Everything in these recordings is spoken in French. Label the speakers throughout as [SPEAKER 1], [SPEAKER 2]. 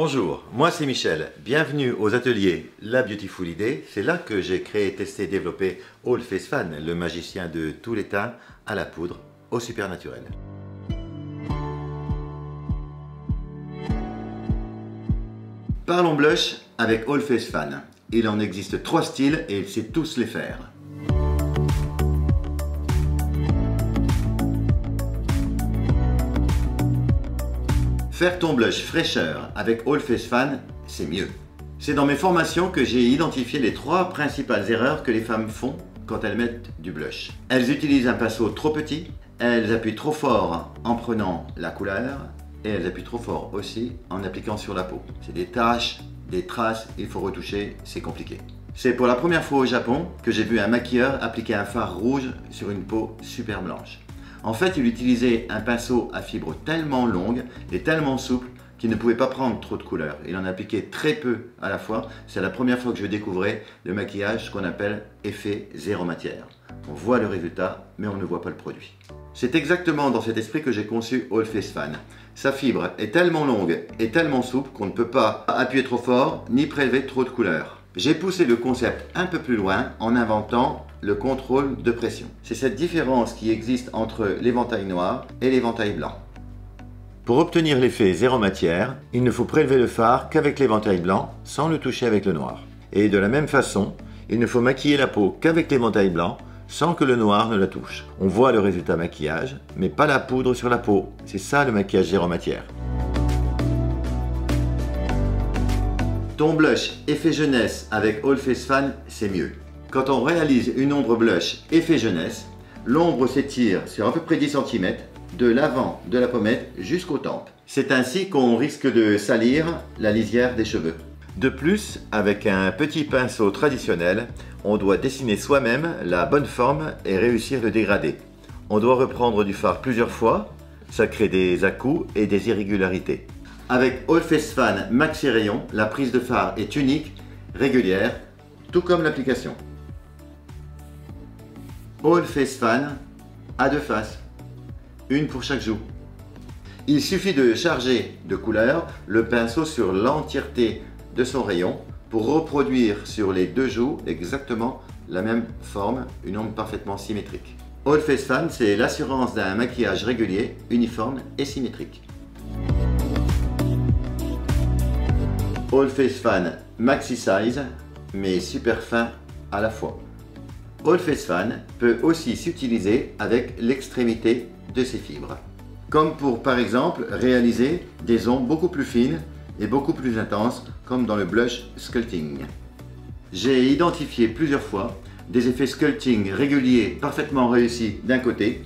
[SPEAKER 1] Bonjour, moi c'est Michel, bienvenue aux ateliers La Beautiful Idée. C'est là que j'ai créé, testé, développé All Face Fan, le magicien de tous les teints, à la poudre, au supernaturel. Parlons blush avec All Face Fan. Il en existe 3 styles et il sait tous les faire. Faire ton blush fraîcheur avec All Face Fan, c'est mieux. C'est dans mes formations que j'ai identifié les 3 principales erreurs que les femmes font quand elles mettent du blush. Elles utilisent un pinceau trop petit, elles appuient trop fort en prenant la couleur et elles appuient trop fort aussi en appliquant sur la peau. C'est des taches, des traces, il faut retoucher, c'est compliqué. C'est pour la première fois au Japon que j'ai vu un maquilleur appliquer un fard rouge sur une peau super blanche. En fait, il utilisait un pinceau à fibres tellement longues et tellement souples qu'il ne pouvait pas prendre trop de couleurs. Il en appliquait très peu à la fois. C'est la première fois que je découvrais le maquillage qu'on appelle effet zéro matière. On voit le résultat, mais on ne voit pas le produit. C'est exactement dans cet esprit que j'ai conçu All Face Fan. Sa fibre est tellement longue et tellement souple qu'on ne peut pas appuyer trop fort ni prélever trop de couleurs. J'ai poussé le concept un peu plus loin en inventant le contrôle de pression. C'est cette différence qui existe entre l'éventail noir et l'éventail blanc. Pour obtenir l'effet zéro matière, il ne faut prélever le fard qu'avec l'éventail blanc sans le toucher avec le noir. Et de la même façon, il ne faut maquiller la peau qu'avec l'éventail blanc sans que le noir ne la touche. On voit le résultat maquillage, mais pas la poudre sur la peau. C'est ça le maquillage zéro matière. Ton blush effet jeunesse avec All Face Fan, c'est mieux. Quand on réalise une ombre blush effet jeunesse, l'ombre s'étire sur à peu près 10 cm de l'avant de la pommette jusqu'aux tempes. C'est ainsi qu'on risque de salir la lisière des cheveux. De plus, avec un petit pinceau traditionnel, on doit dessiner soi-même la bonne forme et réussir le dégradé. On doit reprendre du fard plusieurs fois, ça crée des à-coups et des irrégularités. Avec All Face Fan Maxi Rayon, la prise de fard est unique, régulière, tout comme l'application. All Face Fan a 2 faces, une pour chaque joue. Il suffit de charger de couleur le pinceau sur l'entièreté de son rayon pour reproduire sur les 2 joues exactement la même forme, une ombre parfaitement symétrique. All Face Fan, c'est l'assurance d'un maquillage régulier, uniforme et symétrique. All Face Fan Maxi Size, mais super fin à la fois. All Face Fan peut aussi s'utiliser avec l'extrémité de ses fibres, comme pour par exemple réaliser des ombres beaucoup plus fines et beaucoup plus intenses, comme dans le blush sculpting. J'ai identifié plusieurs fois des effets sculpting réguliers parfaitement réussis d'un côté,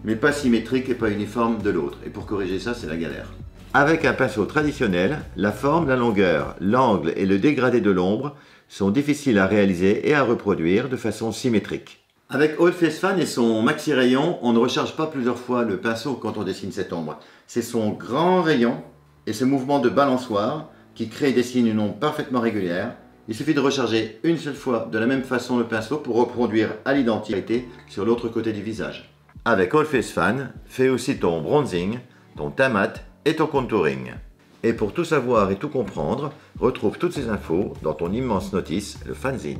[SPEAKER 1] mais pas symétriques et pas uniformes de l'autre. Et pour corriger ça, c'est la galère. Avec un pinceau traditionnel, la forme, la longueur, l'angle et le dégradé de l'ombre sont difficiles à réaliser et à reproduire de façon symétrique. Avec All Face Fan et son maxi rayon, on ne recharge pas plusieurs fois le pinceau quand on dessine cette ombre. C'est son grand rayon et ce mouvement de balançoire qui crée et dessine une ombre parfaitement régulière. Il suffit de recharger une seule fois de la même façon le pinceau pour reproduire à l'identique sur l'autre côté du visage. Avec All Face Fan, fais aussi ton bronzing, ton teint mat et ton contouring. Et pour tout savoir et tout comprendre, retrouve toutes ces infos dans ton immense notice, le fanzine.